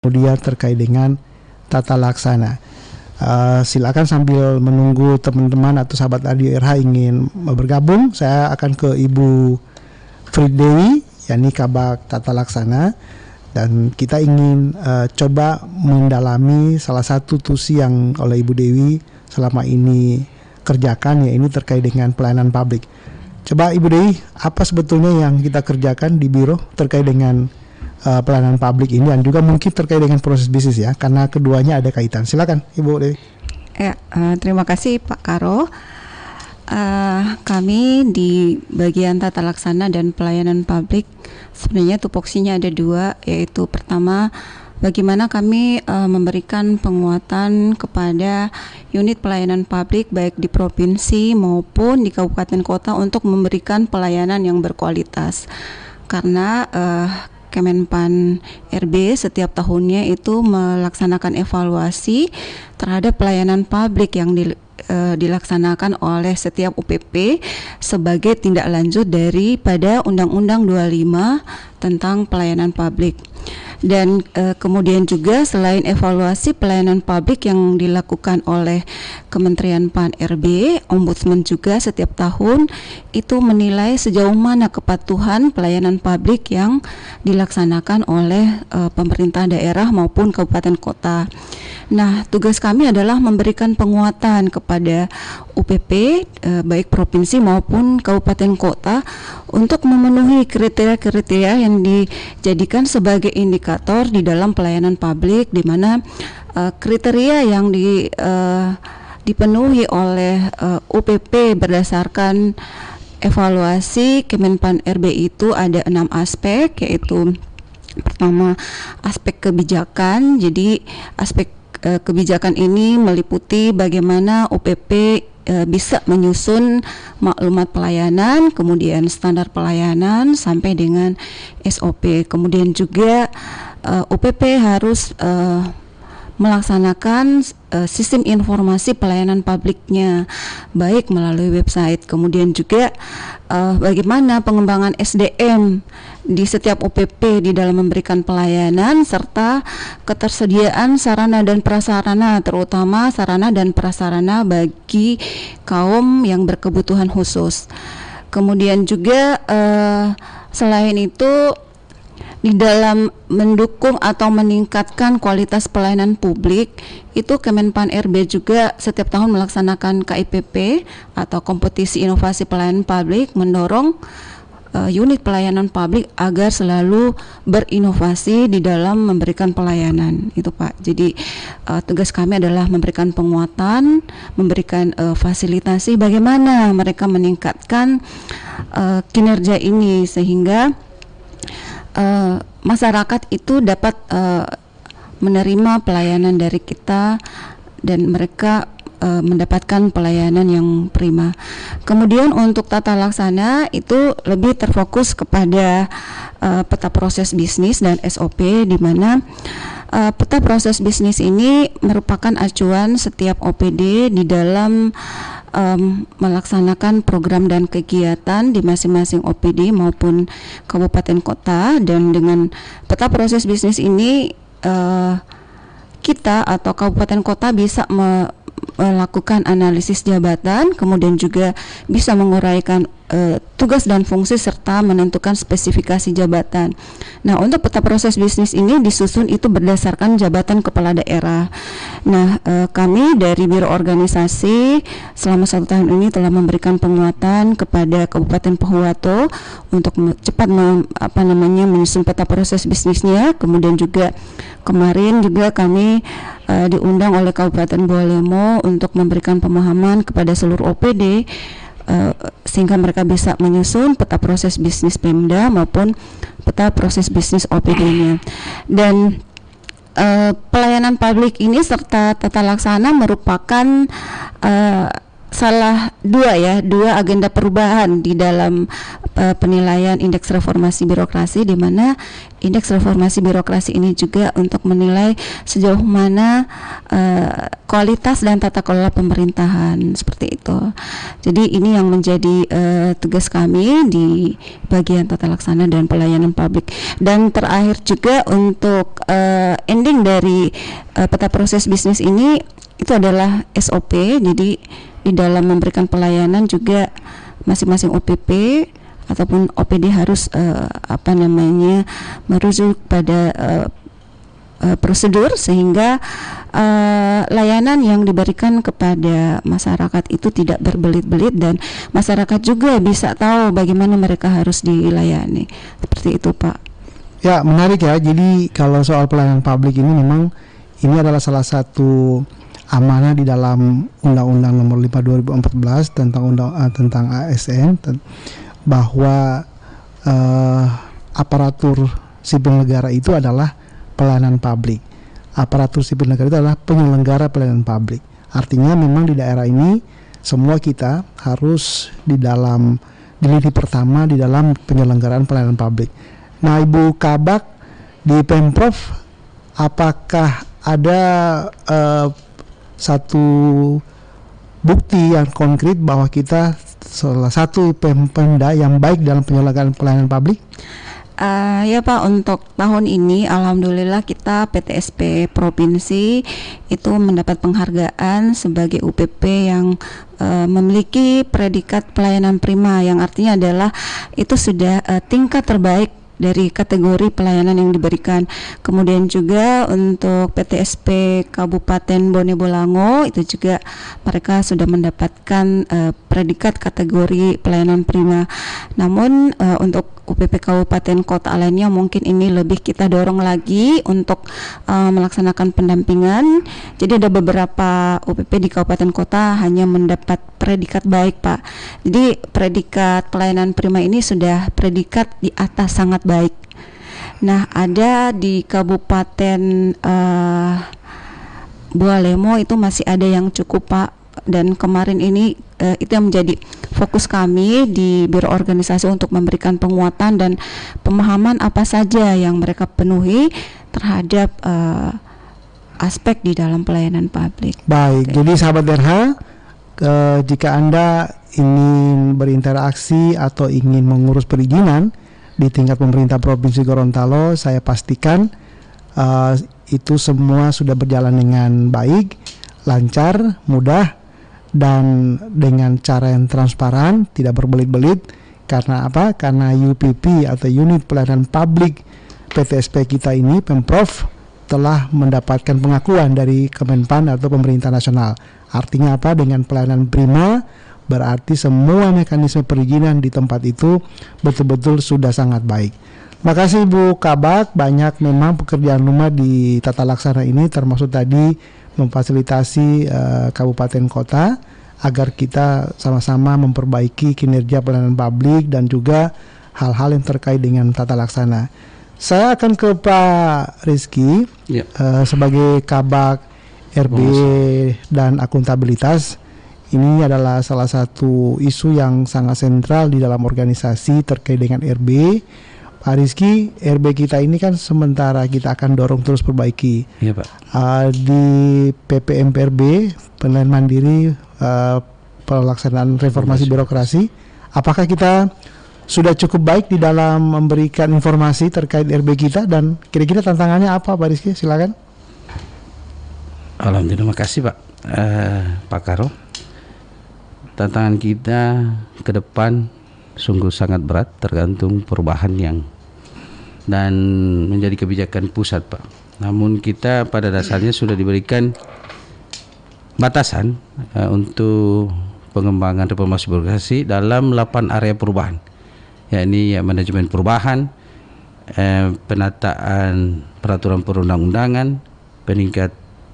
kemudian terkait dengan tata laksana. Silakan sambil menunggu teman-teman atau sahabat Radio RH ingin bergabung, saya akan ke Ibu Fridewi, yakni Kabak Tata Laksana, dan kita ingin coba mendalami salah satu tusi yang oleh Ibu Dewi selama ini kerjakan, ya ini terkait dengan pelayanan publik. Coba Ibu Dewi, apa sebetulnya yang kita kerjakan di biro terkait dengan pelayanan publik ini, dan juga mungkin terkait dengan proses bisnis ya, karena keduanya ada kaitan. Silakan Ibu Dewi. Ya, terima kasih Pak Karo. Kami di bagian tata laksana dan pelayanan publik sebenarnya tupoksinya ada dua, yaitu pertama, bagaimana kami memberikan penguatan kepada unit pelayanan publik baik di provinsi maupun di kabupaten kota untuk memberikan pelayanan yang berkualitas. Karena Kemenpan RB setiap tahunnya itu melaksanakan evaluasi terhadap pelayanan publik yang dilaksanakan oleh setiap UPP sebagai tindak lanjut daripada Undang-Undang 25 tentang pelayanan publik. Dan kemudian juga selain evaluasi pelayanan publik yang dilakukan oleh Kementerian PAN RB, Ombudsman juga setiap tahun itu menilai sejauh mana kepatuhan pelayanan publik yang dilaksanakan oleh pemerintah daerah maupun kabupaten kota. Nah, tugas kami adalah memberikan penguatan kepada UPP baik provinsi maupun kabupaten kota untuk memenuhi kriteria-kriteria yang dijadikan sebagai indikator di dalam pelayanan publik, di mana kriteria yang dipenuhi oleh UPP berdasarkan evaluasi Kemenpan RB itu ada 6 aspek, yaitu pertama aspek kebijakan. Jadi aspek kebijakan ini meliputi bagaimana UPP bisa menyusun maklumat pelayanan, kemudian standar pelayanan sampai dengan SOP. Kemudian juga UPP harus melaksanakan sistem informasi pelayanan publiknya baik melalui website. Kemudian juga bagaimana pengembangan SDM di setiap UPP di dalam memberikan pelayanan, serta ketersediaan sarana dan prasarana, terutama sarana dan prasarana bagi kaum yang berkebutuhan khusus. Kemudian juga selain itu, di dalam mendukung atau meningkatkan kualitas pelayanan publik, itu Kemenpan RB juga setiap tahun melaksanakan KIPP atau kompetisi inovasi pelayanan publik, mendorong unit pelayanan publik agar selalu berinovasi di dalam memberikan pelayanan itu Pak. Jadi tugas kami adalah memberikan penguatan, memberikan fasilitasi bagaimana mereka meningkatkan kinerja ini sehingga masyarakat itu dapat menerima pelayanan dari kita dan mereka mendapatkan pelayanan yang prima. Kemudian untuk tata laksana itu lebih terfokus kepada peta proses bisnis dan SOP, di mana peta proses bisnis ini merupakan acuan setiap OPD di dalam melaksanakan program dan kegiatan di masing-masing OPD maupun kabupaten kota. Dan dengan peta proses bisnis ini kita atau kabupaten kota bisa melakukan analisis jabatan, kemudian juga bisa menguraikan tugas dan fungsi serta menentukan spesifikasi jabatan. Nah, untuk peta proses bisnis ini disusun itu berdasarkan jabatan kepala daerah. Nah, kami dari Biro Organisasi selama 1 tahun ini telah memberikan penguatan kepada Kabupaten Pohuwato untuk cepat menyusun peta proses bisnisnya. Kemudian juga kemarin juga kami diundang oleh Kabupaten Bawalemo untuk memberikan pemahaman kepada seluruh OPD sehingga mereka bisa menyusun peta proses bisnis Pemda maupun peta proses bisnis OPD-nya. Dan pelayanan publik ini serta tata laksana merupakan dua agenda perubahan di dalam penilaian indeks reformasi birokrasi, di mana indeks reformasi birokrasi ini juga untuk menilai sejauh mana kualitas dan tata kelola pemerintahan, seperti itu. Jadi ini yang menjadi tugas kami di bagian tata laksana dan pelayanan publik. Dan terakhir juga untuk ending dari peta proses bisnis ini itu adalah SOP. Jadi di dalam memberikan pelayanan juga masing-masing OPP ataupun OPD harus merujuk pada prosedur, sehingga layanan yang diberikan kepada masyarakat itu tidak berbelit-belit dan masyarakat juga bisa tahu bagaimana mereka harus dilayani. Seperti itu, Pak. Ya, menarik ya. Jadi kalau soal pelayanan publik ini memang ini adalah salah satu amanah di dalam Undang-Undang Nomor 5 2014 tentang ASN, bahwa aparatur sipil negara itu adalah pelayanan publik. Aparatur sipil negara itu adalah penyelenggara pelayanan publik. Artinya memang di daerah ini semua kita harus di lini pertama di dalam penyelenggaraan pelayanan publik. Nah, Ibu Kabak di Pemprov, apakah ada satu bukti yang konkret bahwa kita salah satu Pemda yang baik dalam penyelenggaraan pelayanan publik? Ya Pak, untuk tahun ini alhamdulillah kita PTSP Provinsi itu mendapat penghargaan sebagai UPP yang memiliki predikat pelayanan prima, yang artinya adalah itu sudah tingkat terbaik dari kategori pelayanan yang diberikan. Kemudian juga untuk PTSP Kabupaten Bone Bolango itu juga mereka sudah mendapatkan predikat kategori pelayanan prima. Namun untuk UPP Kabupaten Kota lainnya mungkin ini lebih kita dorong lagi untuk melaksanakan pendampingan. Jadi ada beberapa UPP di Kabupaten Kota hanya mendapat predikat baik, Pak. Jadi predikat pelayanan prima ini sudah predikat di atas sangat baik. Nah, ada di Kabupaten Bualemo itu masih ada yang cukup, Pak. Dan kemarin ini itu yang menjadi fokus kami di Biro Organisasi untuk memberikan penguatan dan pemahaman apa saja yang mereka penuhi terhadap aspek di dalam pelayanan publik. Baik, jadi sahabat RH, jika Anda ingin berinteraksi atau ingin mengurus perizinan di tingkat pemerintah Provinsi Gorontalo, saya pastikan itu semua sudah berjalan dengan baik, lancar, mudah, dan dengan cara yang transparan, tidak berbelit-belit. Karena apa? Karena UPP atau Unit Pelayanan Publik PTSP kita ini, Pemprov, telah mendapatkan pengakuan dari Kemenpan atau pemerintah nasional. Artinya apa? Dengan pelayanan prima, berarti semua mekanisme perizinan di tempat itu betul-betul sudah sangat baik. Makasih Bu Kabak, banyak memang pekerjaan rumah di tata laksana ini, termasuk tadi memfasilitasi kabupaten kota agar kita sama-sama memperbaiki kinerja pelayanan publik dan juga hal-hal yang terkait dengan tata laksana. Saya akan ke Pak Rizky sebagai Kabak RB dan akuntabilitas. Ini adalah salah satu isu yang sangat sentral di dalam organisasi terkait dengan RB. Pak Rizky, RB kita ini kan sementara kita akan dorong terus perbaiki. Iya Pak. Di PPMPRB, penilaian mandiri pelaksanaan reformasi birokrasi, apakah kita sudah cukup baik di dalam memberikan informasi terkait RB kita, dan kira-kira tantangannya apa Pak Rizky? Silakan. Alhamdulillah, makasih Pak. Pak Karo. Tantangan kita ke depan sungguh sangat berat, tergantung perubahan yang dan menjadi kebijakan pusat Pak. Namun kita pada dasarnya sudah diberikan batasan untuk pengembangan reformasi birokrasi dalam 8 area perubahan, yakni manajemen perubahan, penataan peraturan perundang-undangan,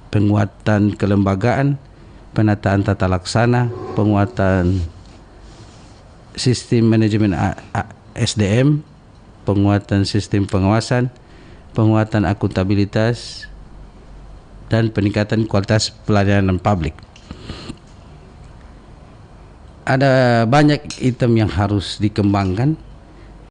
penguatan kelembagaan, penataan tata laksana, penguatan sistem manajemen SDM, penguatan sistem pengawasan, penguatan akuntabilitas, dan peningkatan kualitas pelayanan publik. ada banyak item yang harus dikembangkan